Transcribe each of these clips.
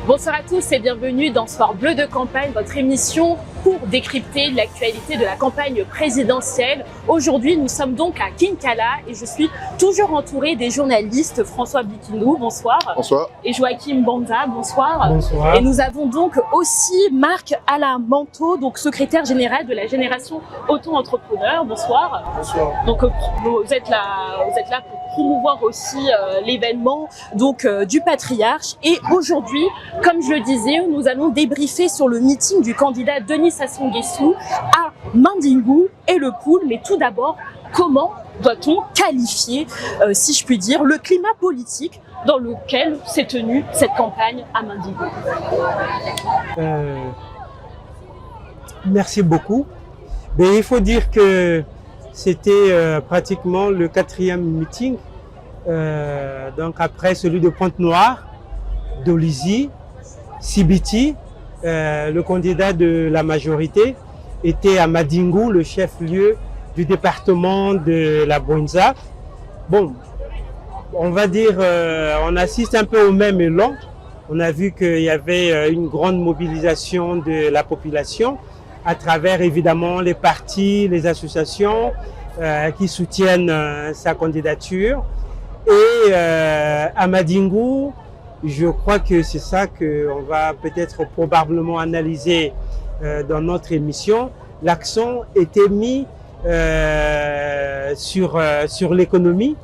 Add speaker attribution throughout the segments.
Speaker 1: Bonsoir à tous et bienvenue dans Soir Bleu de campagne, votre émission pour décrypter l'actualité de la campagne présidentielle. Aujourd'hui, nous sommes donc à Kinkala et je suis toujours entourée des journalistes François Bikindou, bonsoir.
Speaker 2: Bonsoir.
Speaker 1: Et Joachim Banza, bonsoir.
Speaker 3: Bonsoir.
Speaker 1: Et nous avons donc aussi Marc Alain Manteau, donc secrétaire général de la Génération Auto-Entrepreneur, bonsoir.
Speaker 3: Bonsoir.
Speaker 1: Donc vous êtes là pour promouvoir aussi l'événement donc du Patriarche. Et aujourd'hui, comme je le disais, nous allons débriefer sur le meeting du candidat Denis Sassou Nguesso à Mandingou et le Poul. Mais tout d'abord, comment doit-on qualifier, si je puis dire, le climat politique dans lequel s'est tenue cette campagne à Mandingou?
Speaker 3: Merci beaucoup. Mais il faut dire que c'était pratiquement le 4e meeting, donc après celui de Pointe-Noire, d'Olizy, Sibiti, le candidat de la majorité était à Mandingou, le chef-lieu du département de la Bouinza. Bon, on va dire, on assiste un peu au même élan. On a vu qu'il y avait une grande mobilisation de la population à travers évidemment les partis, les associations qui soutiennent sa candidature. Et à Mandingou, je crois que c'est ça qu'on va peut-être probablement analyser dans notre émission. L'accent était mis sur l'économie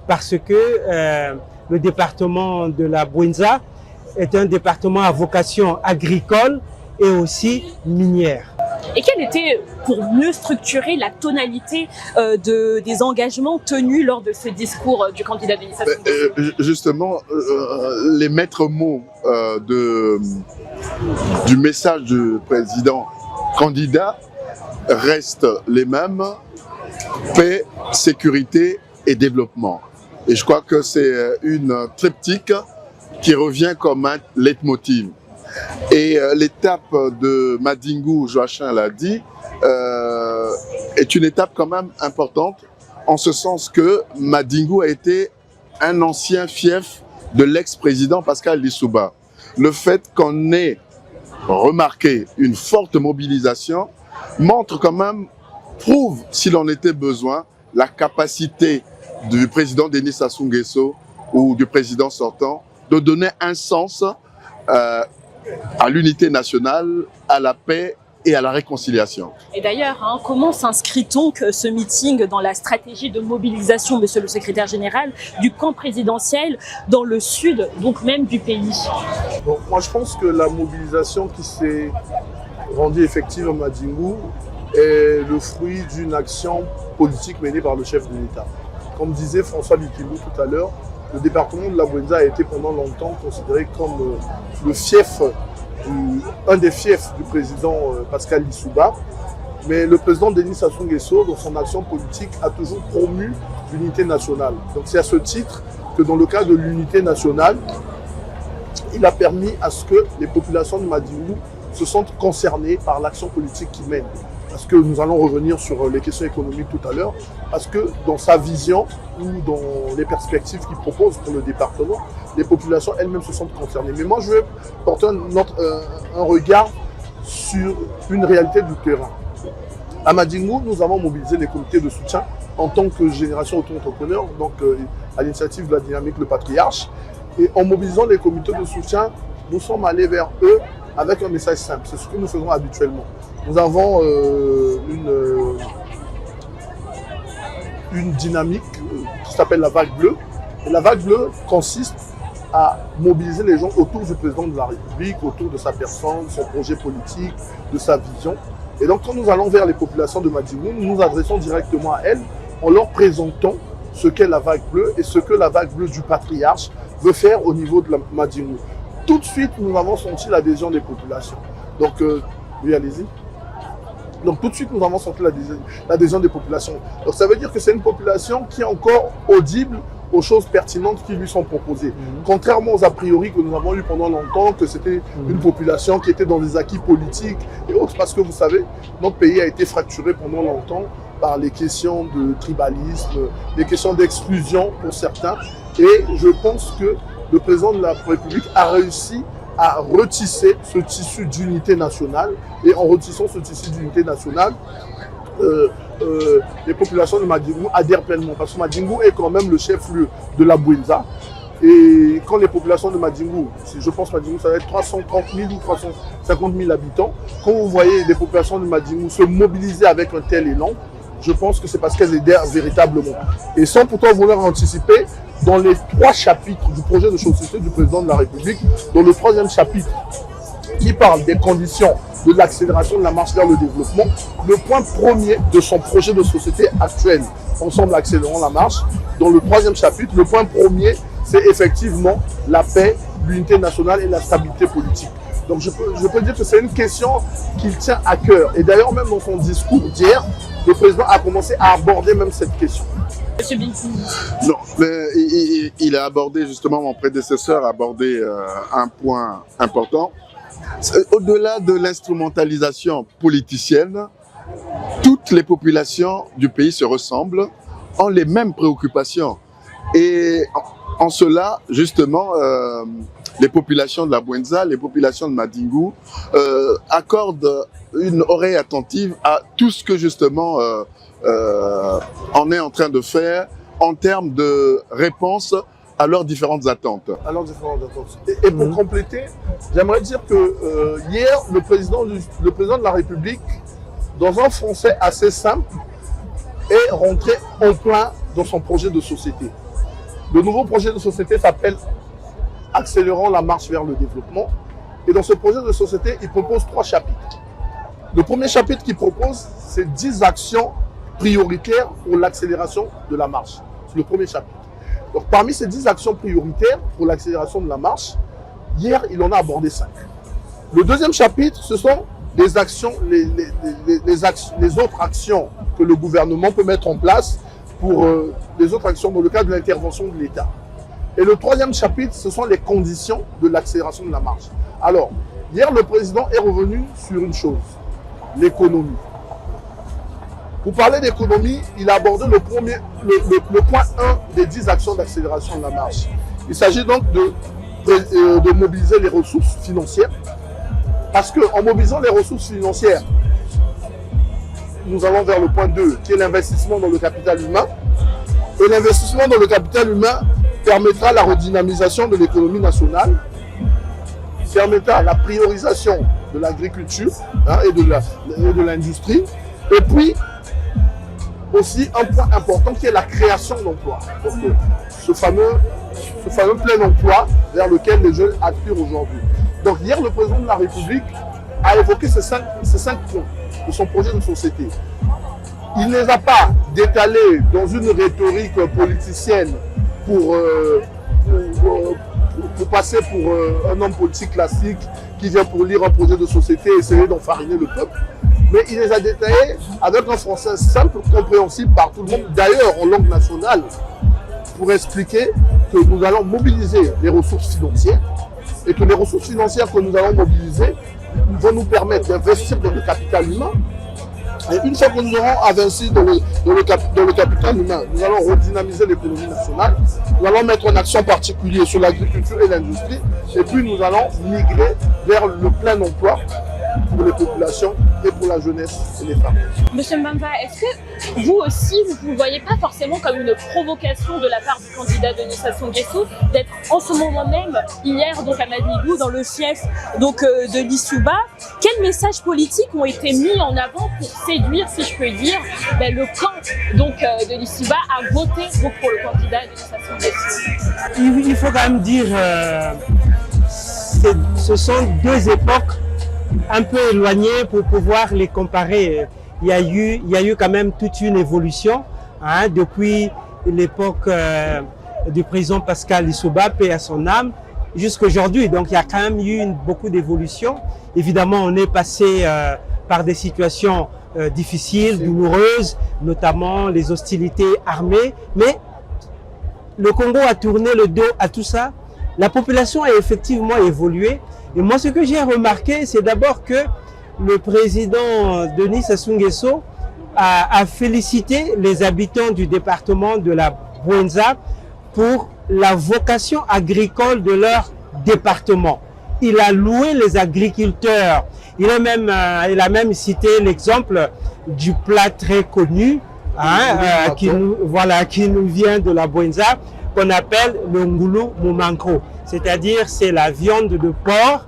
Speaker 3: parce que le département de la Bouinza est un département à vocation agricole et aussi minière.
Speaker 1: Et quelle était, pour mieux structurer la tonalité des engagements tenus lors de ce discours du candidat Denis Sassou Nguesso?
Speaker 2: Justement, les maîtres mots du message du président candidat restent les mêmes: paix, sécurité et développement. Et je crois que c'est une triptyque qui revient comme un leitmotiv. Et l'étape de Mandingou, Joachim l'a dit, est une étape quand même importante, en ce sens que Mandingou a été un ancien fief de l'ex-président Pascal Lissouba. Le fait qu'on ait remarqué une forte mobilisation montre quand même, prouve, s'il en était besoin, la capacité du président Denis Sassou Nguesso ou du président sortant de donner un sens à l'unité nationale, à la paix et à la réconciliation.
Speaker 1: Et d'ailleurs, comment s'inscrit donc ce meeting dans la stratégie de mobilisation, monsieur le secrétaire général, du camp présidentiel dans le sud, donc même du pays?
Speaker 4: Donc, moi, je pense que la mobilisation qui s'est rendue effective à Mandingou est le fruit d'une action politique menée par le chef de l'État. Comme disait François Bikindou tout à l'heure, le département de la Bouinza a été pendant longtemps considéré comme le fief, un des fiefs du président Pascal Lissouba. Mais le président Denis Sassou Nguesso, dans son action politique, a toujours promu l'unité nationale. Donc c'est à ce titre que dans le cas de l'unité nationale, il a permis à ce que les populations de Mandingou se sentent concernées par l'action politique qu'il mène. Parce que nous allons revenir sur les questions économiques tout à l'heure, parce que dans sa vision ou dans les perspectives qu'il propose pour le département, les populations elles-mêmes se sentent concernées. Mais moi, je vais porter un regard sur une réalité du terrain. À Mandingou, nous avons mobilisé les comités de soutien en tant que génération auto-entrepreneur, donc à l'initiative de la dynamique Le Patriarche. Et en mobilisant les comités de soutien, nous sommes allés vers eux avec un message simple. C'est ce que nous faisons habituellement. Nous avons une dynamique qui s'appelle la vague bleue. Et la vague bleue consiste à mobiliser les gens autour du président de la République, autour de sa personne, de son projet politique, de sa vision. Et donc, quand nous allons vers les populations de Mandingou, nous nous adressons directement à elles en leur présentant ce qu'est la vague bleue et ce que la vague bleue du Patriarche veut faire au niveau de la Mandingou. Tout de suite, nous avons senti l'adhésion des populations. Donc, oui, allez-y. Donc, tout de suite, nous avons senti l'adhésion des populations. Donc, ça veut dire que c'est une population qui est encore audible aux choses pertinentes qui lui sont proposées. Contrairement aux a priori que nous avons eu pendant longtemps, que c'était une population qui était dans des acquis politiques et autres, parce que vous savez, notre pays a été fracturé pendant longtemps par les questions de tribalisme, les questions d'exclusion pour certains. Et je pense que le président de la République a réussi à retisser ce tissu d'unité nationale. Et en retissant ce tissu d'unité nationale, les populations de Madingou adhèrent pleinement. Parce que Madingou est quand même le chef-lieu de la Bouenza. Et quand les populations de Madingou, je pense que Madingou, ça va être 330 000 ou 350 000 habitants, quand vous voyez les populations de Madingou se mobiliser avec un tel élan, je pense que c'est parce qu'elles adhèrent véritablement. Et sans pourtant vouloir anticiper, dans les 3 chapitres du projet de société du président de la République, dans le 3e chapitre qui parle des conditions de l'accélération de la marche vers le développement, le point premier de son projet de société actuel, Ensemble accélérons la marche, dans le 3e chapitre, le point premier, c'est effectivement la paix, l'unité nationale et la stabilité politique. Donc je peux dire que c'est une question qu'il tient à cœur. Et d'ailleurs, même dans son discours d'hier, le président a commencé à aborder même cette question.
Speaker 1: Monsieur Binti.
Speaker 2: Non, mais il a abordé, justement, mon prédécesseur a abordé un point important. Au-delà de l'instrumentalisation politicienne, toutes les populations du pays se ressemblent, ont les mêmes préoccupations. Et en cela, justement, les populations de la Bouenza, les populations de Madingou accordent une oreille attentive à tout ce que justement on est en train de faire en termes de réponse à leurs différentes attentes.
Speaker 4: Et pour compléter, j'aimerais dire que hier, le président de la République, dans un français assez simple, est rentré en plein dans son projet de société. Le nouveau projet de société s'appelle Accélérons la marche vers le développement. Et dans ce projet de société, il propose 3 chapitres. Le premier chapitre qu'il propose, c'est 10 actions prioritaires pour l'accélération de la marche. C'est le premier chapitre. Donc, parmi ces 10 actions prioritaires pour l'accélération de la marche, hier, il en a abordé 5. Le deuxième chapitre, ce sont les actions, les autres actions que le gouvernement peut mettre en place pour les autres actions dans le cadre de l'intervention de l'État. Et le troisième chapitre, ce sont les conditions de l'accélération de la marche. Alors, hier, le président est revenu sur une chose, l'économie. Pour parler d'économie, il a abordé le point 1 des 10 actions d'accélération de la marche. Il s'agit donc de mobiliser les ressources financières, parce qu'en mobilisant les ressources financières, nous allons vers le point 2, qui est l'investissement dans le capital humain. Et l'investissement dans le capital humain permettra la redynamisation de l'économie nationale, permettra la priorisation de l'agriculture et de l'industrie. Et puis, aussi un point important qui est la création d'emplois. Ce fameux plein emploi vers lequel les jeunes aspirent aujourd'hui. Donc hier, le président de la République a évoqué ces cinq points de son projet de société. Il ne les a pas détalés dans une rhétorique politicienne pour passer pour un homme politique classique qui vient pour lire un projet de société et essayer d'enfariner le peuple. Mais il les a détaillés avec un français simple, compréhensible par tout le monde, d'ailleurs en langue nationale, pour expliquer que nous allons mobiliser les ressources financières et que les ressources financières que nous allons mobiliser vont nous permettre d'investir dans le capital humain. Et une fois que nous aurons investi dans le capital humain, nous allons redynamiser l'économie nationale, nous allons mettre en action particulière sur l'agriculture et l'industrie, et puis nous allons migrer vers le plein emploi pour les populations et pour la jeunesse et les femmes.
Speaker 1: Monsieur Mbamba, est-ce que vous aussi, vous ne voyez pas forcément comme une provocation de la part du candidat Denis Sassou Nguesso d'être en ce moment même, hier donc à Madingou, dans le fief donc, de l'Issouba? Quels messages politiques ont été mis en avant pour séduire, si je peux dire, le camp donc, de l'Issouba à voter donc, pour le candidat Denis Sassou Nguesso?
Speaker 3: Il faut quand même dire ce sont 2 époques un peu éloignées pour pouvoir les comparer. Il y a eu quand même toute une évolution depuis l'époque du président Pascal Lissouba, paix à son âme, jusqu'à aujourd'hui. Donc il y a quand même eu beaucoup d'évolution. Évidemment, on est passé par des situations difficiles, douloureuses, notamment les hostilités armées. Mais le Congo a tourné le dos à tout ça. La population a effectivement évolué. Et moi, ce que j'ai remarqué, c'est d'abord que le président Denis Sassou Nguesso a félicité les habitants du département de la Bouenza pour la vocation agricole de leur département. il a loué les agriculteurs. Il a même cité l'exemple du plat très connu, qui nous vient de la Bwenza, qu'on appelle le Ngulu Mumanko. C'est-à-dire, c'est la viande de porc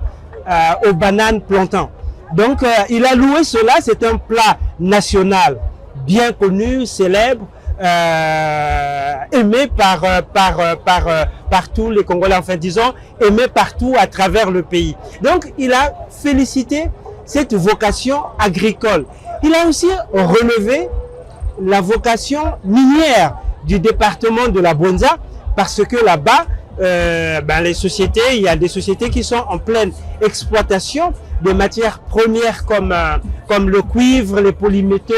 Speaker 3: aux bananes plantains. Donc, il a loué cela, c'est un plat national, bien connu, célèbre, aimé par tous les Congolais, enfin disons, aimé partout à travers le pays. Donc, il a félicité cette vocation agricole. Il a aussi relevé la vocation minière du département de la Bwenza, parce que là-bas, les sociétés, il y a des sociétés qui sont en pleine exploitation de matières premières comme le cuivre, les polymétaux,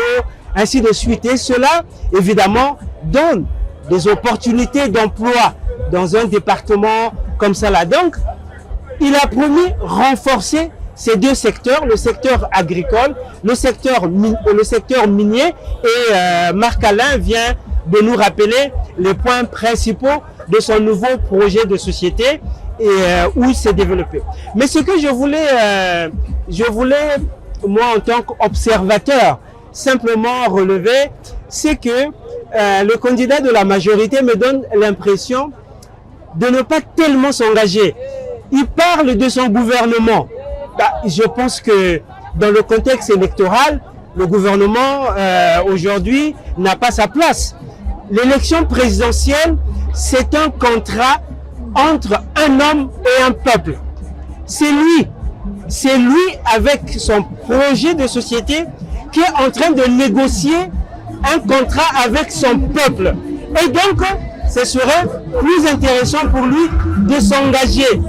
Speaker 3: ainsi de suite. Et cela, évidemment, donne des opportunités d'emploi dans un département comme ça là. Donc, il a promis renforcer ces deux secteurs, le secteur agricole, le secteur minier. Et Marc Alain vient de nous rappeler les points principaux de son nouveau projet de société et où il s'est développé. Mais ce que je voulais, moi en tant qu'observateur, simplement relever, c'est que le candidat de la majorité me donne l'impression de ne pas tellement s'engager. Il parle de son gouvernement. Je pense que dans le contexte électoral, le gouvernement aujourd'hui n'a pas sa place. L'élection présidentielle, c'est un contrat entre un homme et un peuple. C'est lui avec son projet de société qui est en train de négocier un contrat avec son peuple. Et donc, ce serait plus intéressant pour lui de s'engager,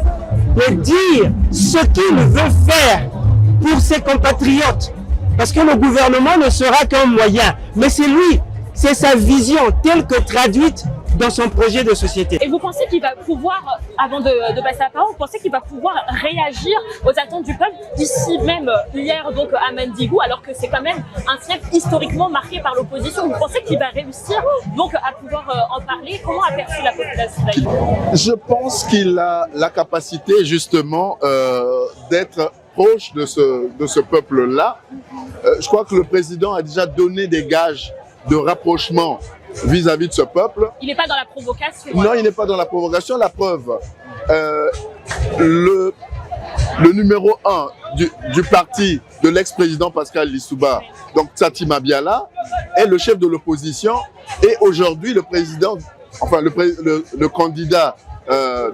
Speaker 3: de dire ce qu'il veut faire pour ses compatriotes. Parce que le gouvernement ne sera qu'un moyen, mais c'est lui, c'est sa vision telle que traduite dans son projet de société.
Speaker 1: Et vous pensez qu'il va pouvoir, avant de passer la parole, vous pensez qu'il va pouvoir réagir aux attentes du peuple ici même hier donc à Mandingou, alors que c'est quand même un siècle historiquement marqué par l'opposition. Vous pensez qu'il va réussir donc à pouvoir en parler? Comment a perçu la population d'ailleurs?
Speaker 2: Je pense qu'il a la capacité justement d'être proche de ce peuple-là. Je crois que le président a déjà donné des gages de rapprochement vis-à-vis de ce peuple.
Speaker 1: Il n'est pas dans la provocation.
Speaker 2: Non, il n'est pas dans la provocation. La preuve, le numéro 1 du parti de l'ex-président Pascal Lissouba, donc Tsati Mabiala, est le chef de l'opposition. Et aujourd'hui, le président, enfin le candidat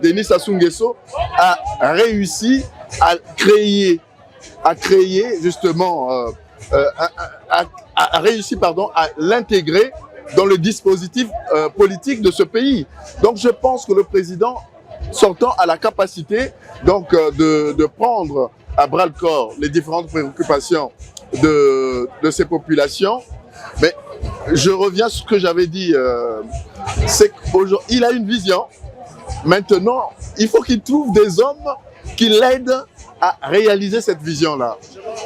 Speaker 2: Denis Sassou Nguesso a réussi à créer justement, a réussi à l'intégrer dans le dispositif politique de ce pays. Donc je pense que le président sortant a la capacité donc de prendre à bras le corps les différentes préoccupations de ces populations. Mais je reviens sur ce que j'avais dit, c'est qu'il a une vision. Maintenant, il faut qu'il trouve des hommes qui l'aident à réaliser cette vision-là.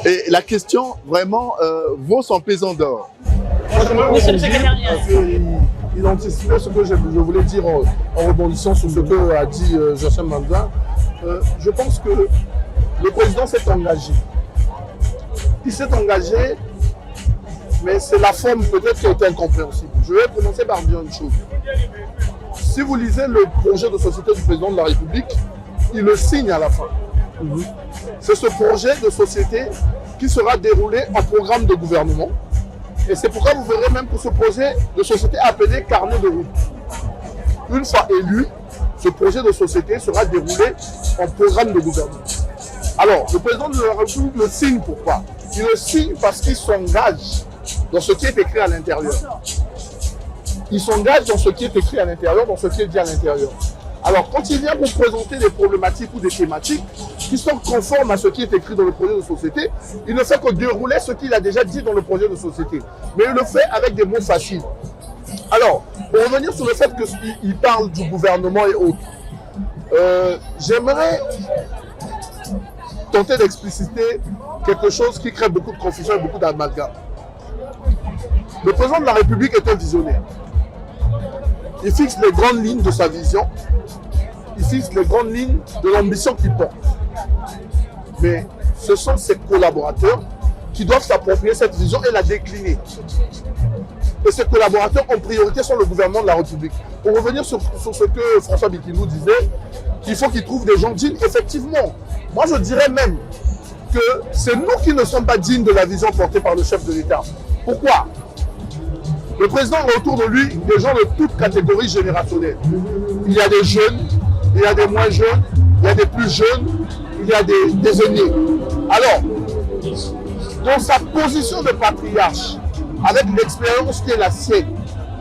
Speaker 2: Et la question vraiment vaut son pesant d'or.
Speaker 1: Monsieur le secrétaire.
Speaker 4: Il anticipait ce que je voulais dire en rebondissant sur ce que a dit Joseph Mandin. Je pense que le président s'est engagé. Il s'est engagé, mais c'est la forme peut-être qui a été incompréhensible. Je vais commencer par dire une chose. Si vous lisez le projet de société du président de la République, il le signe à la fin. C'est ce projet de société qui sera déroulé en programme de gouvernement. Et c'est pourquoi vous verrez même que ce projet de société est appelé carnet de route. Une fois élu, ce projet de société sera déroulé en programme de gouvernement. Alors, le président de la République le signe pourquoi? Il le signe parce qu'il s'engage dans ce qui est écrit à l'intérieur. Il s'engage dans ce qui est écrit à l'intérieur, dans ce qui est dit à l'intérieur. Alors, quand il vient pour présenter des problématiques ou des thématiques qui sont conformes à ce qui est écrit dans le projet de société, il ne fait que dérouler ce qu'il a déjà dit dans le projet de société. Mais il le fait avec des mots faciles. Alors, pour revenir sur le fait qu'il parle du gouvernement et autres, j'aimerais tenter d'expliciter quelque chose qui crée beaucoup de confusion et beaucoup d'amalgame. Le président de la République est un visionnaire. Il fixe les grandes lignes de sa vision. Il fixe les grandes lignes de l'ambition qu'il porte. Mais ce sont ses collaborateurs qui doivent s'approprier cette vision et la décliner. Et ces collaborateurs en priorité sont le gouvernement de la République. Pour revenir sur ce que François Bikinou disait, qu'il faut qu'il trouve des gens dignes, effectivement. Moi, je dirais même que c'est nous qui ne sommes pas dignes de la vision portée par le chef de l'État. Pourquoi? Le président a autour de lui des gens de toutes catégories générationnelles. Il y a des jeunes, il y a des moins jeunes, il y a des plus jeunes, il y a des aînés. Alors, dans sa position de patriarche, avec l'expérience qui est la sienne,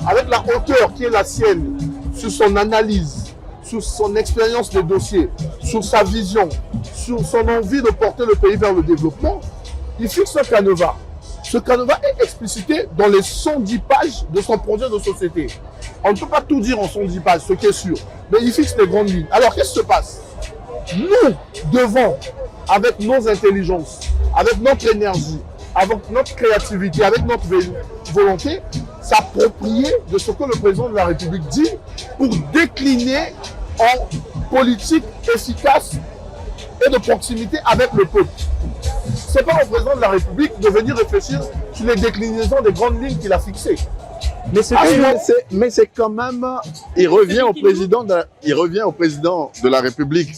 Speaker 4: avec la hauteur qui est la sienne, sur son analyse, sur son expérience de dossier, sur sa vision, sur son envie de porter le pays vers le développement, il fixe un canevas. Ce canevas est explicité dans les 110 pages de son projet de société. On ne peut pas tout dire en 110 pages, ce qui est sûr, mais il fixe les grandes lignes. Alors, qu'est-ce qui se passe? Nous devons, avec nos intelligences, avec notre énergie, avec notre créativité, avec notre volonté, s'approprier de ce que le président de la République dit pour décliner en politique efficace et de proximité avec le peuple. Ce n'est pas au président de la République de venir réfléchir sur les déclinaisons des grandes lignes qu'il a fixées.
Speaker 2: Mais c'est quand même, il revient au président de la République.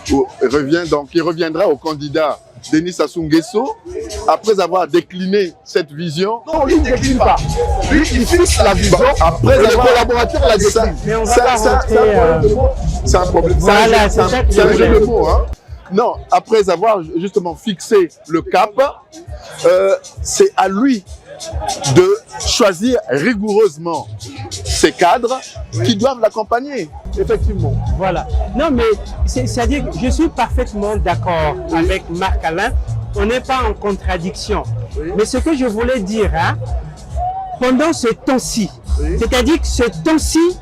Speaker 2: Il reviendra au candidat Denis Sassou Nguesso après avoir décliné cette vision.
Speaker 4: Non, lui, il ne décline pas. Lui, il fixe la vision. Après, les collaborateurs la déclinent.
Speaker 3: Mais on va pas rentrer...
Speaker 2: C'est un problème.
Speaker 3: Voilà,
Speaker 2: c'est un jeu de mots. Hein. Non, après avoir justement fixé le cap, c'est à lui de choisir rigoureusement ses cadres qui doivent l'accompagner.
Speaker 4: Effectivement.
Speaker 3: Voilà. Non, mais c'est-à-dire que je suis parfaitement d'accord avec Marc-Alain. On n'est pas en contradiction.
Speaker 4: Oui.
Speaker 3: Mais ce que je voulais dire, hein, pendant ce temps-ci, c'est-à-dire que ce temps-ci,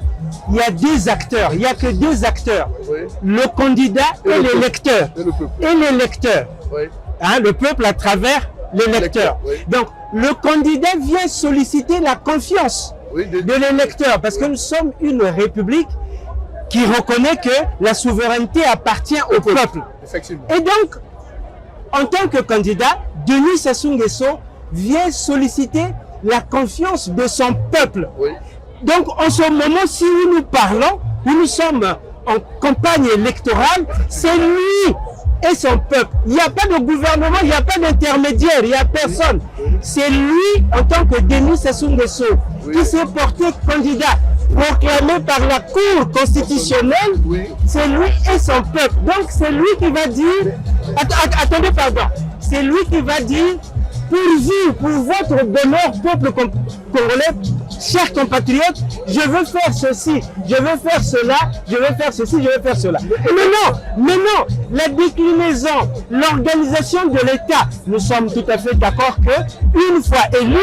Speaker 3: il y a deux acteurs, il n'y a que deux acteurs.
Speaker 4: Oui.
Speaker 3: Le candidat et l'électeur.
Speaker 4: Et le peuple.
Speaker 3: Et l'électeur.
Speaker 4: Oui.
Speaker 3: Hein, le peuple à travers l'électeur.
Speaker 4: Oui.
Speaker 3: Donc, le candidat vient solliciter la confiance de l'électeur parce que nous sommes une république qui reconnaît que la souveraineté appartient au peuple.
Speaker 4: Effectivement.
Speaker 3: Et donc, en tant que candidat, Denis Sassou Nguesso vient solliciter la confiance de son peuple.
Speaker 4: Oui.
Speaker 3: Donc, en ce moment, si nous parlons, nous sommes en campagne électorale, c'est lui et son peuple. Il n'y a pas de gouvernement, il n'y a pas d'intermédiaire, il n'y a personne. C'est lui, en tant que Denis Sassou Nguesso, qui s'est porté candidat, proclamé par la Cour constitutionnelle, c'est lui et son peuple. Donc, c'est lui qui va dire... Attendez, pardon. C'est lui qui va dire, pour vous, pour votre bonheur, peuple congolais, chers compatriotes, je veux faire ceci, je veux faire cela, je veux faire ceci, je veux faire cela. Mais non, la déclinaison, l'organisation de l'État, nous sommes tout à fait d'accord que une fois élu,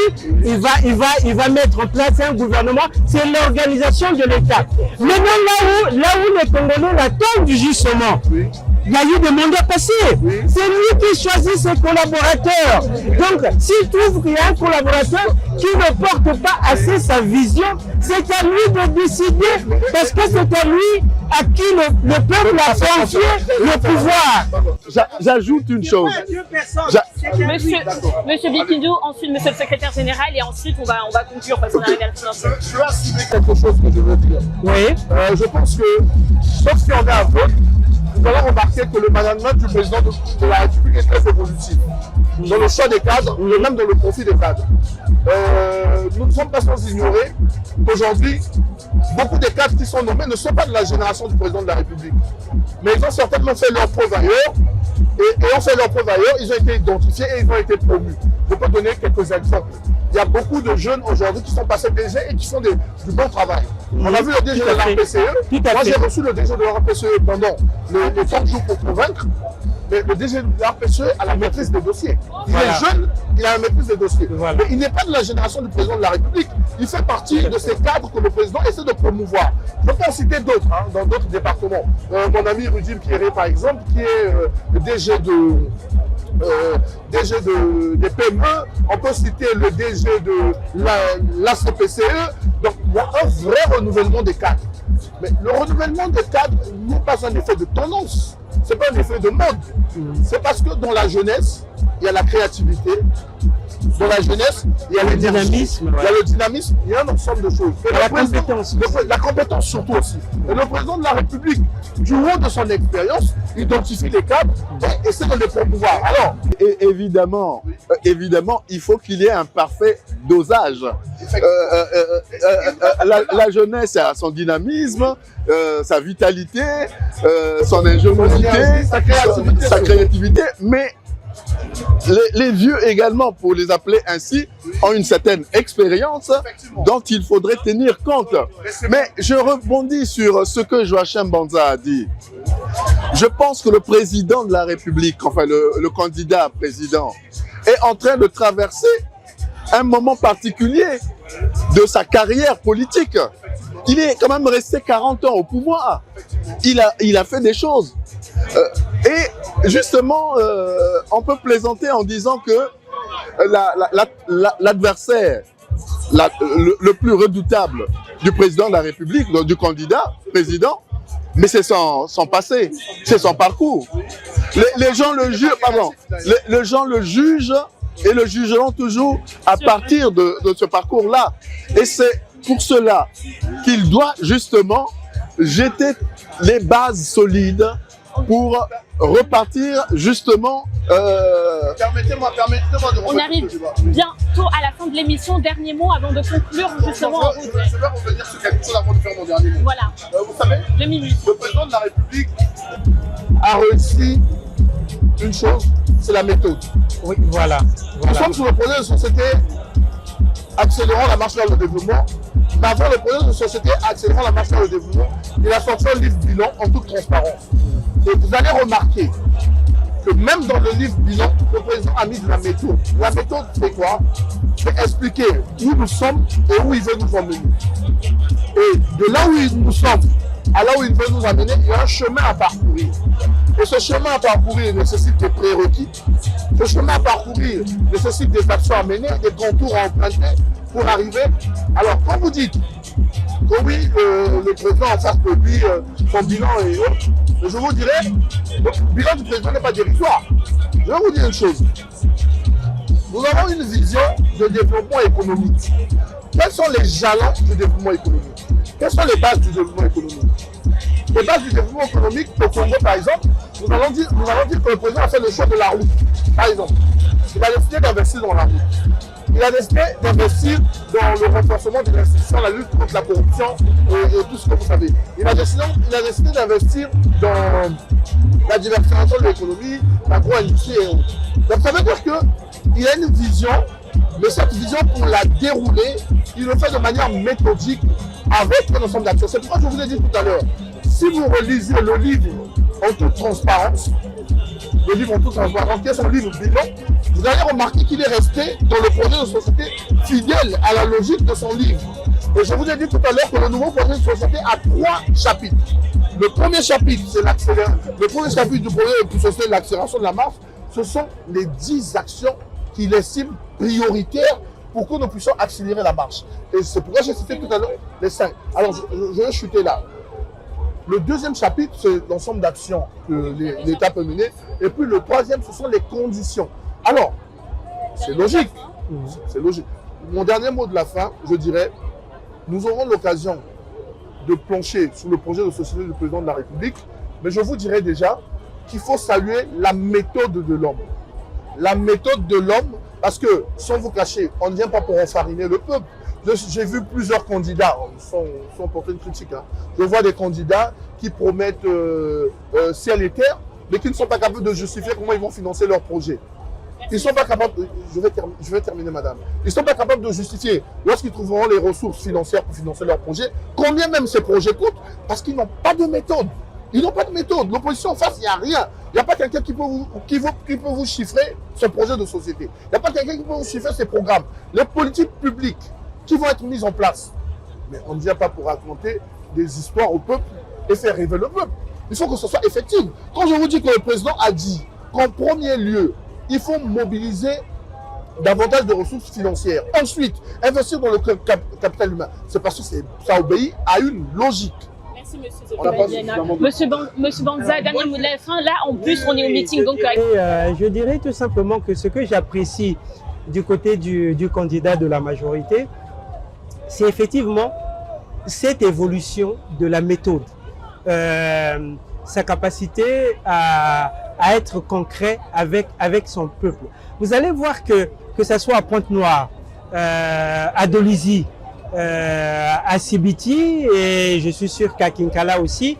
Speaker 3: il va mettre en place un gouvernement, c'est l'organisation de l'État. Maintenant, là où les Congolais l'attendent justement, il y a eu des mandats passés. C'est lui qui choisit ses collaborateurs. Donc, s'il trouve qu'il y a un collaborateur qui ne porte pas assez sa vision, c'est à lui de décider parce que c'est à lui à qui le peuple a confié le pouvoir.
Speaker 2: J'ajoute une chose.
Speaker 1: Monsieur Bikinou, ensuite Monsieur le secrétaire général et ensuite on va conclure parce qu'on arrive à la finance.
Speaker 4: Je vais assumer quelque chose que je veux dire.
Speaker 3: Oui.
Speaker 4: Je pense que, sauf si on est aveugle, nous allons remarquer que le management du président de la République est très évolutif. Dans le choix des cadres, et même dans le profit des cadres. Nous ne sommes pas sans ignorer qu'aujourd'hui, beaucoup des cadres qui sont nommés ne sont pas de la génération du président de la République. Mais ils ont certainement fait leur preuve ailleurs, et ayant fait leur preuve ailleurs, ils ont été identifiés et ils ont été promus. Je peux donner quelques exemples. Il y a beaucoup de jeunes aujourd'hui qui sont passés DG et qui font du bon travail. On a vu le DG de la RPCE. Moi, j'ai reçu le DG de la RPCE pendant les 30 jours pour convaincre. Mais le DG de la RPCE a la maîtrise des dossiers. Il est jeune, il a la maîtrise des dossiers. Mais il n'est pas de la génération du président de la République. Il fait partie de ces cadres que le président essaie de promouvoir. Je peux en citer d'autres, dans d'autres départements. Mon ami Rudy Pierre, par exemple, qui est le DG des PME, on peut citer le DG de la CPCE. Donc, il y a un vrai renouvellement des cadres. Mais le renouvellement des cadres n'est pas un effet de tendance. c'est pas un effet de mode. C'est parce que dans la jeunesse, il y a la créativité. Dans la jeunesse, il y a le dynamisme, il y a le dynamisme, il y a un ensemble de choses. Et la compétence surtout aussi. Et le président de la République, du haut de son expérience, identifie les cadres et essaie de les promouvoir. Alors,
Speaker 2: évidemment, il faut qu'il y ait un parfait dosage. La jeunesse a son dynamisme, sa vitalité, son ingéniosité, sa créativité, mais les vieux également, pour les appeler ainsi, ont une certaine expérience dont il faudrait tenir compte. Mais je rebondis sur ce que Joachim Banza a dit. Je pense que le président de la République, enfin le candidat président, est en train de traverser un moment particulier de sa carrière politique. Il est quand même resté 40 ans au pouvoir. Il a fait des choses. Et justement, on peut plaisanter en disant que l'adversaire le plus redoutable du président de la République, donc du candidat président, mais c'est son passé, c'est son parcours. Les gens le jugent, pardon, les gens le jugent et le jugeront toujours à partir de ce parcours-là. Et c'est pour cela qu'il doit justement jeter les bases solides pour repartir justement.
Speaker 4: Permettez-moi de
Speaker 1: On arrive bientôt à la fin de l'émission. Dernier mot avant de conclure justement.
Speaker 4: Je vais revenir sur quelque chose avant de faire mon dernier mot.
Speaker 1: Voilà.
Speaker 4: Vous savez,
Speaker 1: 2 minutes.
Speaker 4: le président de la République a réussi une chose, c'est la méthode.
Speaker 3: Oui, voilà.
Speaker 4: Nous sommes sur le projet de société accélérant la marche vers le développement. Mais avant le projet de société accélérant la marche vers le développement, il a sorti un livre bilan en toute transparence. Et vous allez remarquer que même dans le livre bilan, le président a mis de la méthode. La méthode, c'est quoi? C'est expliquer où nous sommes et où il veut nous emmener. Et de là où nous sommes à là où il veut nous amener, il y a un chemin à parcourir. Et ce chemin à parcourir nécessite des prérequis. Ce chemin à parcourir nécessite des actions à mener, des contours à emprunter pour arriver. Alors, quand vous dites que oui, le président en face de lui, son bilan et autres, je vous dirais, le bilan du président n'est pas dérisoire. Je vais vous dire une chose. Nous avons une vision de développement économique. Quels sont les jalons du développement économique? Quelles sont les bases du développement économique? Les bases du développement économique au Congo, par exemple, nous allons dire que le président a fait le choix de la route. Par exemple, il a décidé d'investir dans la route. Il a décidé d'investir dans le renforcement de l'institution, la lutte contre la corruption et tout ce que vous savez. Il a décidé d'investir dans la diversification de l'économie, l'agro-industrie et autres. Donc ça veut dire qu'il a une vision, mais cette vision, pour la dérouler, il le fait de manière méthodique avec un ensemble d'actions. C'est pourquoi je vous ai dit tout à l'heure, si vous relisez le livre en toute transparence, qui est son livre bilan, vous allez remarquer qu'il est resté dans le projet de société fidèle à la logique de son livre. Et je vous ai dit tout à l'heure que le nouveau projet de société a 3 chapitres. Le premier chapitre, c'est le premier chapitre du projet de société, l'accélération de la marche, ce sont les 10 actions qu'il estime prioritaires pour que nous puissions accélérer la marche. Et c'est pourquoi j'ai cité tout à l'heure les 5. Alors, je vais chuter là. Le deuxième chapitre, c'est l'ensemble d'actions que l'État peut mener. Et puis le troisième, ce sont les conditions. Alors, c'est logique. C'est logique. Mon dernier mot de la fin, je dirais, nous aurons l'occasion de plancher sur le projet de société du président de la République. Mais je vous dirais déjà qu'il faut saluer la méthode de l'homme. La méthode de l'homme, parce que, sans vous cacher, on ne vient pas pour enfariner le peuple. J'ai vu plusieurs candidats, sans porter une critique, hein. Je vois des candidats qui promettent ciel et terre, mais qui ne sont pas capables de justifier comment ils vont financer leur projet. Ils ne sont pas capables, je vais terminer madame, ils ne sont pas capables de justifier, lorsqu'ils trouveront les ressources financières pour financer leur projet, combien même ces projets coûtent, parce qu'ils n'ont pas de méthode. Ils n'ont pas de méthode. L'opposition en face, il n'y a rien. Il n'y a pas quelqu'un qui peut vous chiffrer ce projet de société. Il n'y a pas quelqu'un qui peut vous chiffrer ces programmes. Les politiques publiques qui vont être mises en place. Mais on ne vient pas pour raconter des histoires au peuple et faire rêver le peuple. Il faut que ce soit effectif. Quand je vous dis que le président a dit qu'en premier lieu, il faut mobiliser davantage de ressources financières. Ensuite, investir dans le capital humain. C'est parce que ça obéit à une logique.
Speaker 1: Merci Merci, monsieur Monsieur Banza, dernier mot de la fin. Là, en plus, on est au meeting. Donc,
Speaker 3: je dirais tout simplement que ce que j'apprécie du côté du candidat de la majorité, c'est effectivement cette évolution de la méthode. Sa capacité à être concret avec son peuple. Vous allez voir que ce soit à Pointe-Noire, à Dolisie, à Sibiti, et je suis sûr qu'à Kinkala aussi,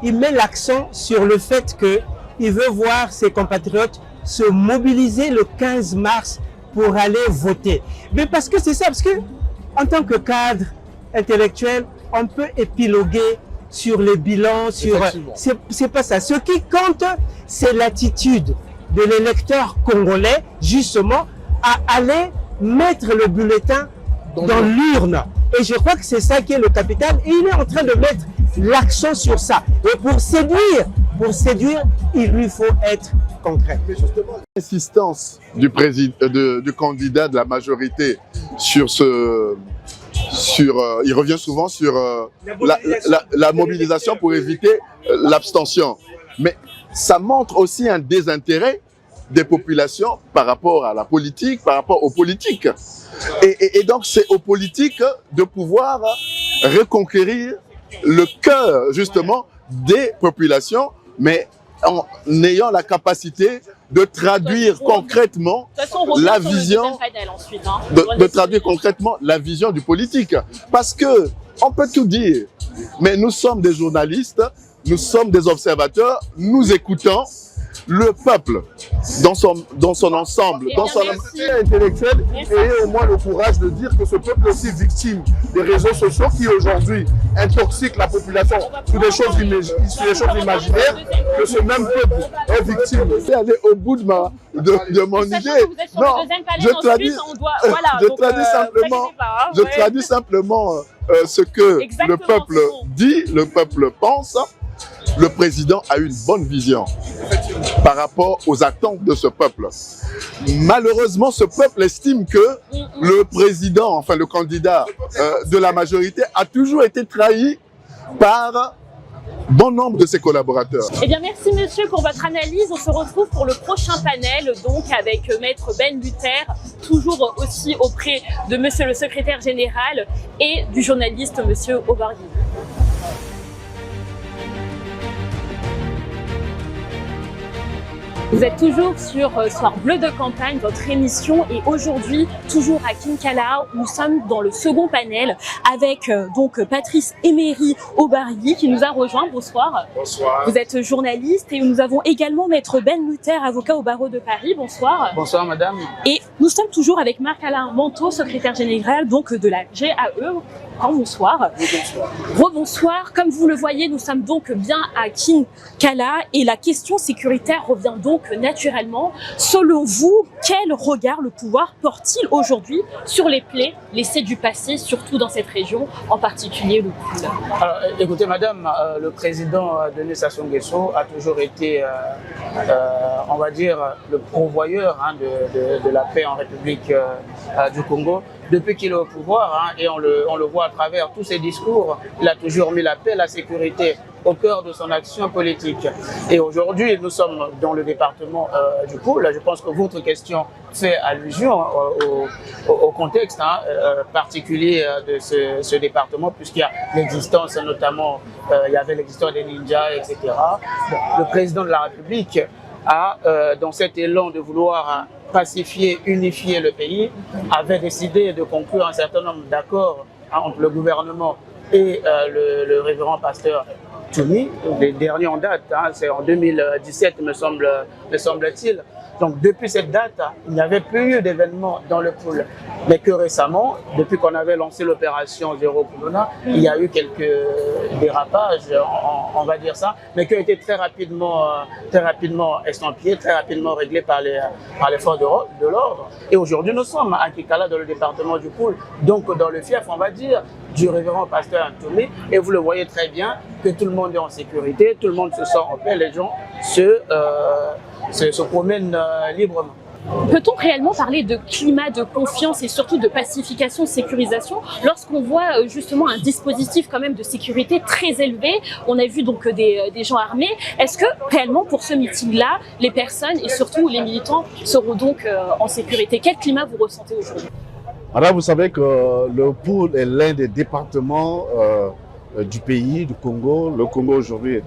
Speaker 3: il met l'accent sur le fait qu'il veut voir ses compatriotes se mobiliser le 15 mars pour aller voter. Mais parce que c'est ça, parce que en tant que cadre intellectuel, on peut épiloguer sur les bilans, c'est pas ça. Ce qui compte, c'est l'attitude de l'électeur congolais, justement, à aller mettre le bulletin dans l'urne. Et je crois que c'est ça qui est le capital. Et il est en train de mettre l'accent sur ça. Et pour séduire, il lui faut être concret.
Speaker 2: L'insistance du candidat de la majorité sur il revient souvent sur la mobilisation pour éviter l'abstention. Mais ça montre aussi un désintérêt des populations par rapport à la politique, par rapport aux politiques. Et donc c'est aux politiques de pouvoir reconquérir le cœur justement des populations, mais en ayant la capacité de traduire concrètement la vision, de traduire concrètement la vision du politique. Parce que on peut tout dire, mais nous sommes des journalistes, nous sommes des observateurs, nous écoutons le peuple dans son ensemble, dans son
Speaker 4: intellectuel, ayez au moins le courage de dire que ce peuple est aussi victime des réseaux sociaux qui aujourd'hui intoxiquent la population sur des choses imaginaires, que ce même peuple est victime.
Speaker 2: Je vais aller au bout de mon idée. Non, je traduis simplement ce que le peuple dit, le peuple pense. Le président a une bonne vision par rapport aux attentes de ce peuple. Malheureusement, ce peuple estime que le président, enfin le candidat de la majorité a toujours été trahi par bon nombre de ses collaborateurs.
Speaker 1: Eh bien, merci monsieur pour votre analyse. On se retrouve pour le prochain panel, donc avec maître Ben Luther, toujours aussi auprès de monsieur le secrétaire général et du journaliste monsieur Obargui. Vous êtes toujours sur Soir Bleu de Campagne, votre émission, et aujourd'hui, toujours à Kinkala, nous sommes dans le second panel avec donc Patrice Emery Obargui qui nous a rejoint. Bonsoir.
Speaker 5: Bonsoir.
Speaker 1: Vous êtes journaliste et nous avons également maître Ben Luther, avocat au barreau de Paris. Bonsoir.
Speaker 5: Bonsoir madame.
Speaker 1: Et nous sommes toujours avec Marc-Alain Manteau, secrétaire général donc de la GAE. Bonsoir.
Speaker 5: Bonsoir.
Speaker 1: Rebonsoir. Comme vous le voyez, nous sommes donc bien à Kinkala et la question sécuritaire revient donc naturellement. Selon vous, quel regard le pouvoir porte-t-il aujourd'hui sur les plaies laissées du passé, surtout dans cette région, en particulier le Poul?
Speaker 5: Alors, écoutez madame, le président Denis Sassou Nguesso a toujours été, on va dire, le pourvoyeur de la paix en République du Congo. Depuis qu'il est au pouvoir, et on le voit à travers tous ses discours, il a toujours mis la paix, la sécurité au cœur de son action politique. Et aujourd'hui, nous sommes dans le département du Poul. Je pense que votre question fait allusion au contexte particulier de ce département, puisqu'il y a l'existence, notamment, il y avait l'existence des ninjas, etc. Bon, le président de la République a, dans cet élan de vouloir pacifier, unifier le pays, avait décidé de conclure un certain nombre d'accords entre le gouvernement et le révérend pasteur Tchoumi. Les derniers en date, c'est en 2017 me semble-t-il. Donc depuis cette date, il n'y avait plus eu d'événements dans le Poul. Mais que récemment, depuis qu'on avait lancé l'opération Zéro Corona, il y a eu quelques dérapages, on va dire ça, mais qui ont été très rapidement estampillés, très rapidement réglés par les forces de l'ordre. Et aujourd'hui, nous sommes à Kinkala, dans le département du Poul, donc dans le fief, on va dire, du révérend pasteur Tchoumi. Et vous le voyez très bien que tout le monde est en sécurité, tout le monde se sent en paix, les gens se promènent librement.
Speaker 1: Peut-on réellement parler de climat de confiance et surtout de pacification, de sécurisation lorsqu'on voit justement un dispositif quand même de sécurité très élevé? On a vu donc des gens armés. Est-ce que réellement pour ce meeting-là, les personnes et surtout les militants seront donc en sécurité? Quel climat vous ressentez aujourd'hui?
Speaker 6: Alors vous savez que le Poul est l'un des départements du pays, du Congo. Le Congo aujourd'hui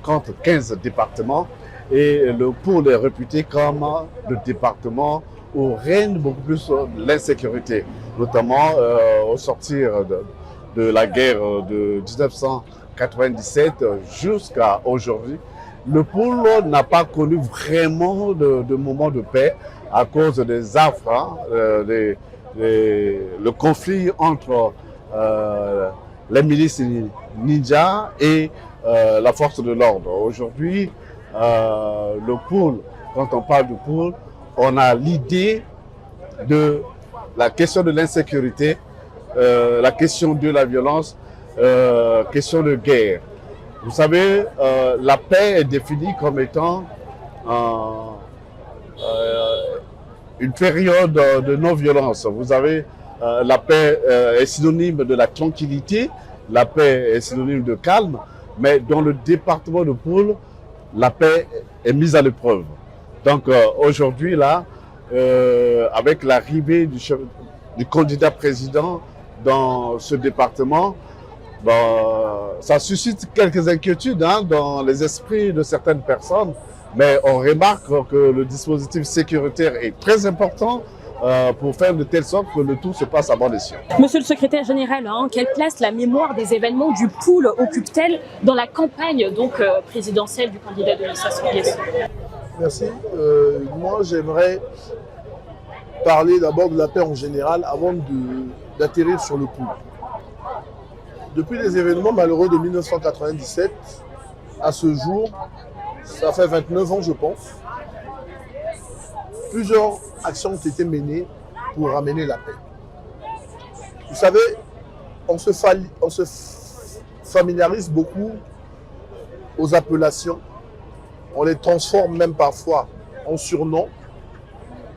Speaker 6: compte 15 départements. Et le Poul est réputé comme le département où règne beaucoup plus l'insécurité, notamment au sortir de la guerre de 1997 jusqu'à aujourd'hui. Le Poul n'a pas connu vraiment de moment de paix à cause des affres, hein, le conflit entre les milices ninja et la force de l'ordre. Aujourd'hui, le Poul, quand on parle du Poul, on a l'idée de la question de l'insécurité, la question de la violence, question de guerre. Vous savez, la paix est définie comme étant une période de non-violence. Vous avez la paix est synonyme de la tranquillité, la paix est synonyme de calme, mais dans le département de Poul, la paix est mise à l'épreuve. Donc aujourd'hui, là, avec l'arrivée du candidat président dans ce département, ça suscite quelques inquiétudes hein, dans les esprits de certaines personnes, mais on remarque que le dispositif sécuritaire est très important pour faire de telle sorte que le tout se passe à bon escient.
Speaker 1: Monsieur le secrétaire général, quelle place la mémoire des événements du Poul occupe-t-elle dans la campagne donc, présidentielle du candidat Denis Sassou Nguesso?
Speaker 4: Merci. Moi, j'aimerais parler d'abord de la paix en général avant d'atterrir sur le Poul. Depuis les événements malheureux de 1997 à ce jour, ça fait 29 ans je pense, plusieurs actions ont été menées pour ramener la paix. Vous savez, on se familiarise beaucoup aux appellations, on les transforme même parfois en surnoms,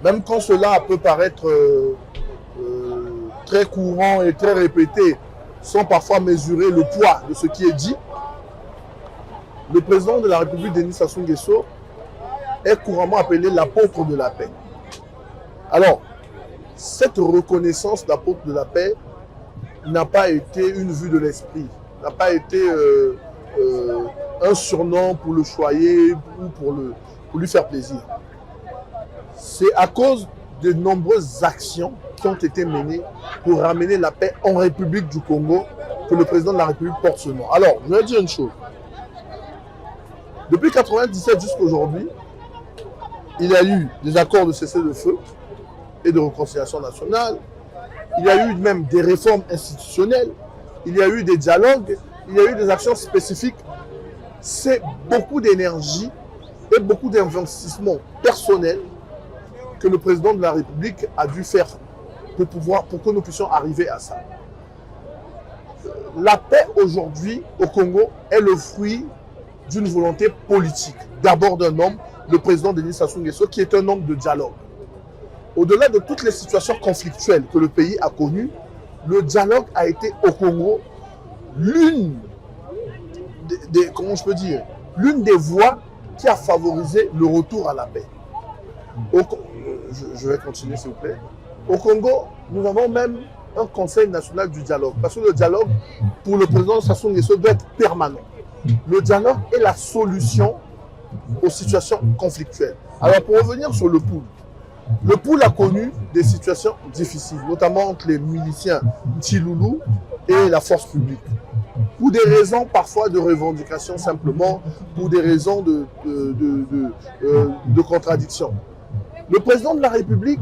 Speaker 4: même quand cela peut paraître très courant et très répété, sans parfois mesurer le poids de ce qui est dit. Le président de la République, Denis Sassou Nguesso, est couramment appelé l'apôtre de la paix. Alors, cette reconnaissance d'apôtre de la paix n'a pas été une vue de l'esprit, n'a pas été un surnom pour le choyer ou pour lui faire plaisir. C'est à cause de nombreuses actions qui ont été menées pour ramener la paix en République du Congo que le président de la République porte ce nom. Alors, je vais dire une chose. Depuis 1997 jusqu'à aujourd'hui, il y a eu des accords de cessez-le-feu et de réconciliation nationale. Il y a eu même des réformes institutionnelles. Il y a eu des dialogues. Il y a eu des actions spécifiques. C'est beaucoup d'énergie et beaucoup d'investissements personnels que le président de la République a dû faire pour que nous puissions arriver à ça. La paix aujourd'hui au Congo est le fruit d'une volonté politique, d'abord d'un homme, le président Denis Sassou Nguesso, qui est un homme de dialogue. Au-delà de toutes les situations conflictuelles que le pays a connues, le dialogue a été au Congo l'une des voies qui a favorisé le retour à la paix. Je vais continuer s'il vous plaît. Au Congo, nous avons même un conseil national du dialogue, parce que le dialogue, pour le président Sassou Nguesso, doit être permanent. Le dialogue est la solution aux situations conflictuelles. Alors pour revenir sur le Poul a connu des situations difficiles, notamment entre les miliciens Ntshilulu et la force publique. Pour des raisons parfois de revendication simplement, pour des raisons de contradiction. Le président de la République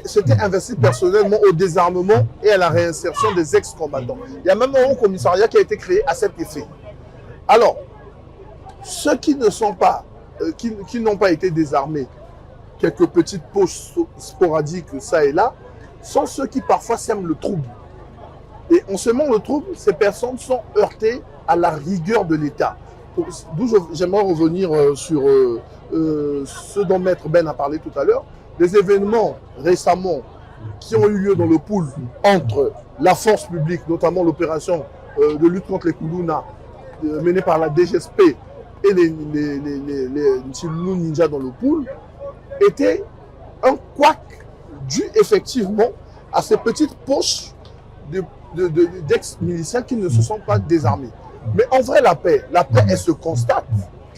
Speaker 4: s'était investi personnellement au désarmement et à la réinsertion des ex-combattants. Il y a même un haut commissariat qui a été créé à cet effet. Alors, ceux qui n'ont pas été désarmés, quelques petites poches sporadiques ça et là, sont ceux qui parfois sèment le trouble. Et en semant le trouble, ces personnes sont heurtées à la rigueur de l'État. D'où j'aimerais revenir sur ce dont Maître Ben a parlé tout à l'heure, les événements récemment qui ont eu lieu dans le pool entre la force publique, notamment l'opération de lutte contre les Koulouna menée par la DGSP et les Nsilou Ninja dans le pool, était un couac dû effectivement à ces petites poches d'ex-miliciens qui ne se sont pas désarmés. Mais en vrai, la paix, elle se constate,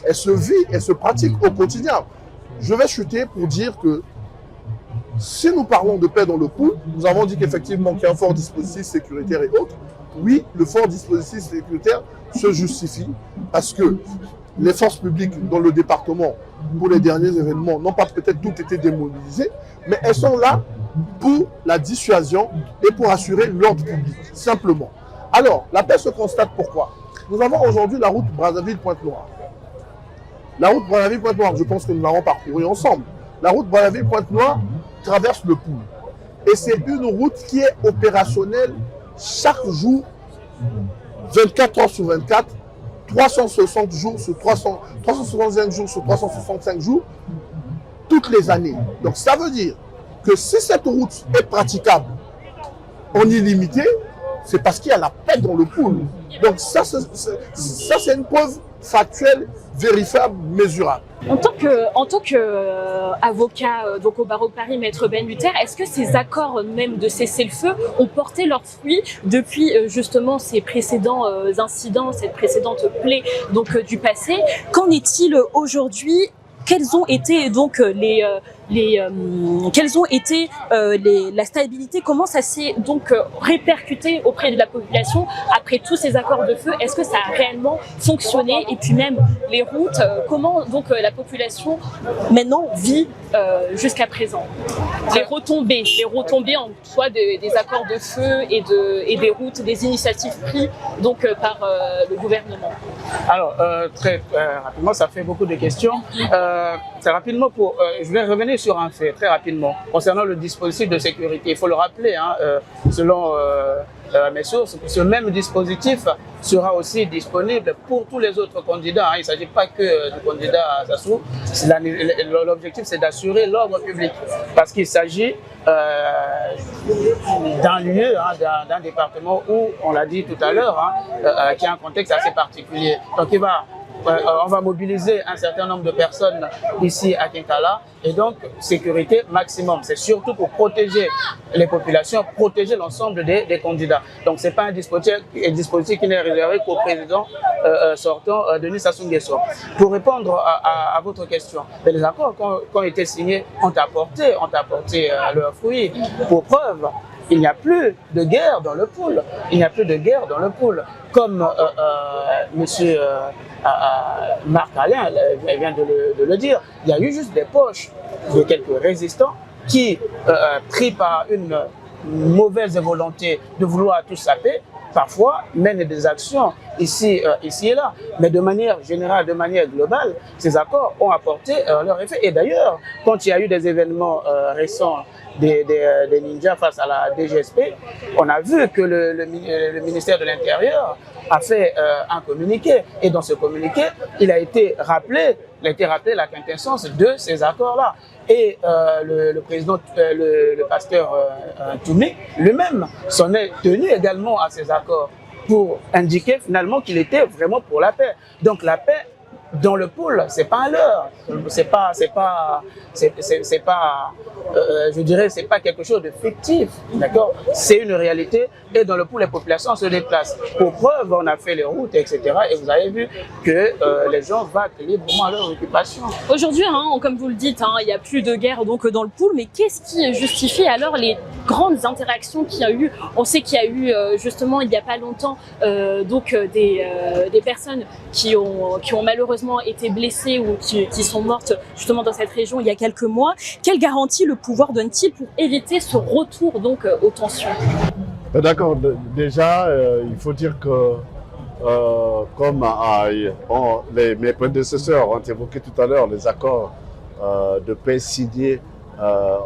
Speaker 4: elle se vit, elle se pratique au quotidien. Je vais chuter pour dire que si nous parlons de paix dans le pool, nous avons dit qu'effectivement qu'il y a un fort dispositif sécuritaire et autres. Oui, le fort dispositif sécuritaire se justifie parce que les forces publiques dans le département, pour les derniers événements, n'ont pas peut-être toutes été démobilisées, mais elles sont là pour la dissuasion et pour assurer l'ordre public, simplement. Alors, la paix se constate pourquoi? Nous avons aujourd'hui la route Brazzaville-Pointe-Noire. La route Brazzaville-Pointe-Noire, je pense que nous l'avons parcourue ensemble. La route Brazzaville-Pointe-Noire traverse le Poul. Et c'est une route qui est opérationnelle chaque jour, 24 heures sur 24, 360 jours sur 365 jours sur 365 jours, toutes les années. Donc ça veut dire que si cette route est praticable en illimité, c'est parce qu'il y a la paix dans le Poul. Donc ça c'est une preuve factuelle, vérifiable, mesurable.
Speaker 1: En tant qu'avocat donc au barreau de Paris, Maître Ben Luther, est-ce que ces accords même de cessez-le-feu ont porté leurs fruits depuis justement ces précédents incidents, cette précédente plaie donc du passé? Qu'en est-il aujourd'hui? Quelles ont été donc la stabilité? Comment ça s'est donc répercuté auprès de la population après tous ces accords de feu? Est-ce que ça a réellement fonctionné? Et puis même les routes, comment donc la population maintenant vit jusqu'à présent? Les retombées en soi des accords de feu et des routes, des initiatives prises donc par le gouvernement.
Speaker 5: Alors très rapidement, ça fait beaucoup de questions. Très rapidement, je vais revenir sur un fait, très rapidement, concernant le dispositif de sécurité. Il faut le rappeler, selon mes sources, ce même dispositif sera aussi disponible pour tous les autres candidats. Il ne s'agit pas que du candidat Sassou. L'objectif, c'est d'assurer l'ordre public, parce qu'il s'agit d'un lieu, d'un département où, on l'a dit tout à l'heure, qui a un contexte assez particulier. Donc, on va mobiliser un certain nombre de personnes ici à Kinkala et donc sécurité maximum. C'est surtout pour protéger les populations, protéger l'ensemble des candidats. Donc c'est pas un dispositif qui n'est réservé qu'au président sortant Denis Sassou Nguesso. Pour répondre à votre question, les accords qui ont été signés ont apporté leurs fruits. Pour preuve, il n'y a plus de guerre dans le Poul. Il n'y a plus de guerre dans le Poul. Comme monsieur Marc Alain vient de le dire, il y a eu juste des poches de quelques résistants qui, pris par une mauvaise volonté de vouloir tout saper, parfois mènent des actions ici et là. Mais de manière générale, de manière globale, ces accords ont apporté leur effet. Et d'ailleurs, quand il y a eu des événements récents des ninjas face à la DGSP, on a vu que le ministère de l'Intérieur a fait un communiqué. Et dans ce communiqué, il a été rappelé la quintessence de ces accords-là. Et le président, le pasteur Toumé lui-même s'en est tenu également à ces accords pour indiquer finalement qu'il était vraiment pour la paix. Donc la paix dans le Poul, c'est pas un leurre, c'est pas, je dirais, c'est pas quelque chose de fictif, d'accord? C'est une réalité et dans le Poul, les populations se déplacent. Pour preuve, on a fait les routes, etc. Et vous avez vu que les gens vont librement à leur occupation.
Speaker 1: Aujourd'hui, comme vous le dites, il n'y a plus de guerre donc dans le Poul, mais qu'est-ce qui justifie alors les grandes interactions qu'il y a eu? On sait qu'il y a eu justement il n'y a pas longtemps des personnes qui ont malheureusement été blessées ou qui sont mortes justement dans cette région il y a quelques mois. Quelle garantie le pouvoir donne-t-il pour éviter ce retour donc aux tensions?
Speaker 6: D'accord, déjà il faut dire que comme mes prédécesseurs ont évoqué tout à l'heure les accords de paix signés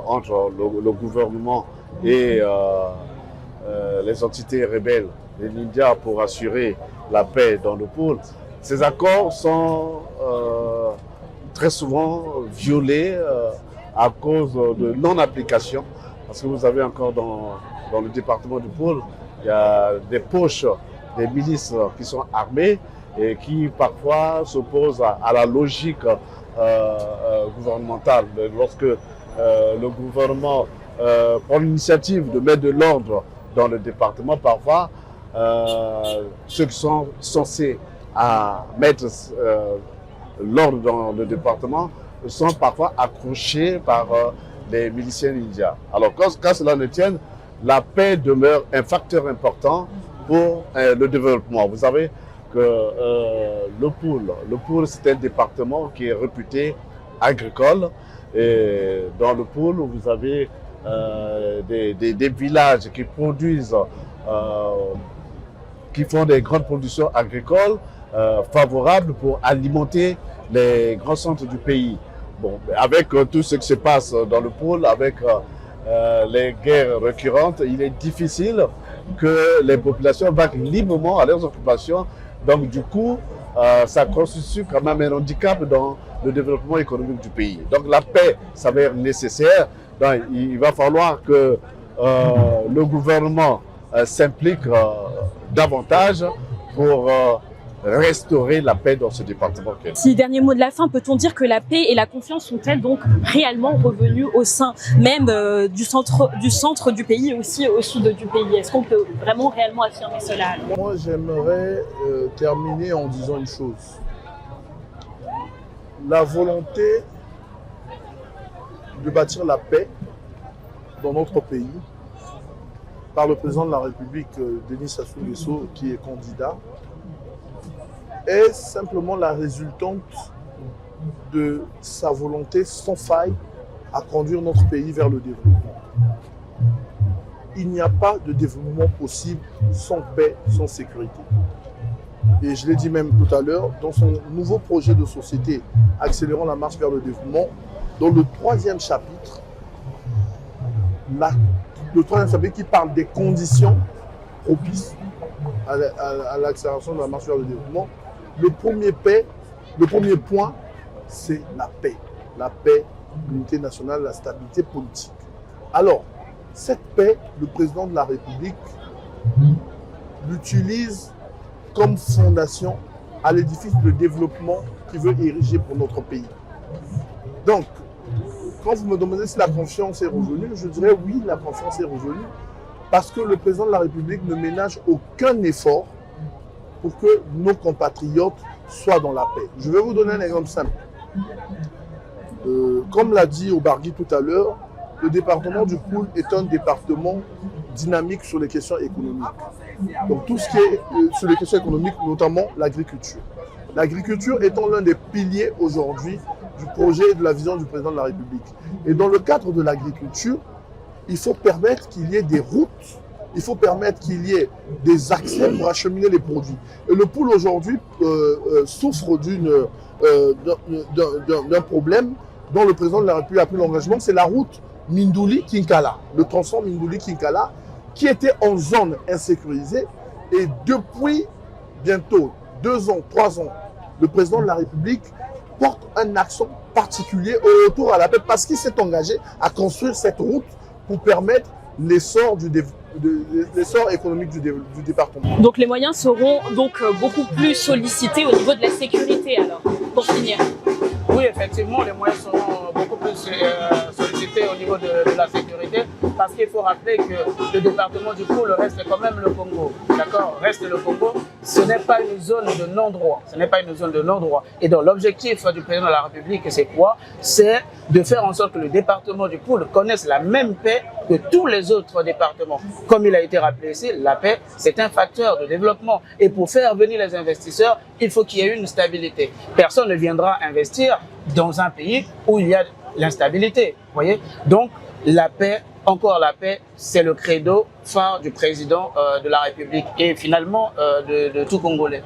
Speaker 6: entre le gouvernement et les entités rebelles, les ninjas, pour assurer la paix dans le Poul. Ces accords sont très souvent violées à cause de non-application. Parce que vous avez encore dans le département du Pôle, il y a des poches, des milices qui sont armées et qui parfois s'opposent à la logique gouvernementale. Lorsque le gouvernement prend l'initiative de mettre de l'ordre dans le département, parfois ceux qui sont censés mettre l'ordre dans le département sont parfois accrochés par des miliciens ninjas. Alors quand cela ne tienne, la paix demeure un facteur important pour le développement. Vous savez que le Pôle, c'est un département qui est réputé agricole. Et dans le Pôle, vous avez des villages qui produisent, qui font des grandes productions agricoles favorables pour alimenter les grands centres du pays. Bon, avec tout ce qui se passe dans le Pôle, avec les guerres récurrentes, il est difficile que les populations vaquent librement à leurs occupations. Donc du coup, ça constitue quand même un handicap dans le développement économique du pays. Donc la paix s'avère nécessaire. Donc, il va falloir que le gouvernement s'implique davantage pour restaurer la paix dans ce département.
Speaker 1: Si dernier mot de la fin, peut-on dire que la paix et la confiance sont-elles donc réellement revenues au sein même du centre du pays et aussi au sud du pays? Est-ce qu'on peut vraiment réellement affirmer cela?
Speaker 4: Moi, j'aimerais terminer en disant une chose. La volonté de bâtir la paix dans notre pays par le président de la République, Denis Sassou Nguesso, qui est candidat, est simplement la résultante de sa volonté sans faille à conduire notre pays vers le développement. Il n'y a pas de développement possible sans paix, sans sécurité. Et je l'ai dit même tout à l'heure, dans son nouveau projet de société accélérant la marche vers le développement, dans le troisième chapitre, qui parle des conditions propices à l'accélération de la marche vers le développement, le premier point, c'est la paix. La paix, l'unité nationale, la stabilité politique. Alors, cette paix, le président de la République l'utilise comme fondation à l'édifice de développement qu'il veut ériger pour notre pays. Donc, quand vous me demandez si la confiance est revenue, je dirais oui, la confiance est revenue, parce que le président de la République ne ménage aucun effort pour que nos compatriotes soient dans la paix. Je vais vous donner un exemple simple. Comme l'a dit Obargui tout à l'heure, le département du Pôle est un département dynamique sur les questions économiques. Donc tout ce qui est sur les questions économiques, notamment l'agriculture. L'agriculture étant l'un des piliers aujourd'hui du projet et de la vision du président de la République. Et dans le cadre de l'agriculture, il faut permettre qu'il y ait des routes, il faut permettre qu'il y ait des accès pour acheminer les produits. Et le Pôle aujourd'hui souffre d'un problème dont le président de la République a pris l'engagement, c'est la route Mindouli-Kinkala, le tronçon Mindouli-Kinkala, qui était en zone insécurisée. Et depuis bientôt 2 ans, 3 ans, le président de la République porte un accent particulier au retour à la paix parce qu'il s'est engagé à construire cette route pour permettre l'essor économique du département.
Speaker 1: Donc les moyens seront donc beaucoup plus sollicités au niveau de la sécurité alors, pour finir.
Speaker 5: Oui, effectivement, les moyens seront beaucoup plus sollicités au niveau de la sécurité parce qu'il faut rappeler que le département du Pôle reste quand même le Congo. D'accord, reste le Congo. Ce n'est pas une zone de non-droit. Ce n'est pas une zone de non-droit. Et donc l'objectif du président de la République, c'est quoi? C'est de faire en sorte que le département du Pôle connaisse la même paix que tous les autres départements. Comme il a été rappelé ici, la paix, c'est un facteur de développement. Et pour faire venir les investisseurs, il faut qu'il y ait une stabilité. Personne ne viendra investir dans un pays où il y a l'instabilité. Voyez? Donc, la paix, encore la paix, c'est le credo phare du président de la République et finalement de tout Congolais.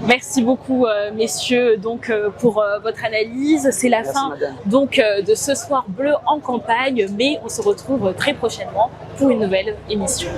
Speaker 1: Merci beaucoup messieurs donc pour votre analyse. C'est la fin madame. Donc de ce soir bleu en campagne, mais on se retrouve très prochainement pour une nouvelle émission.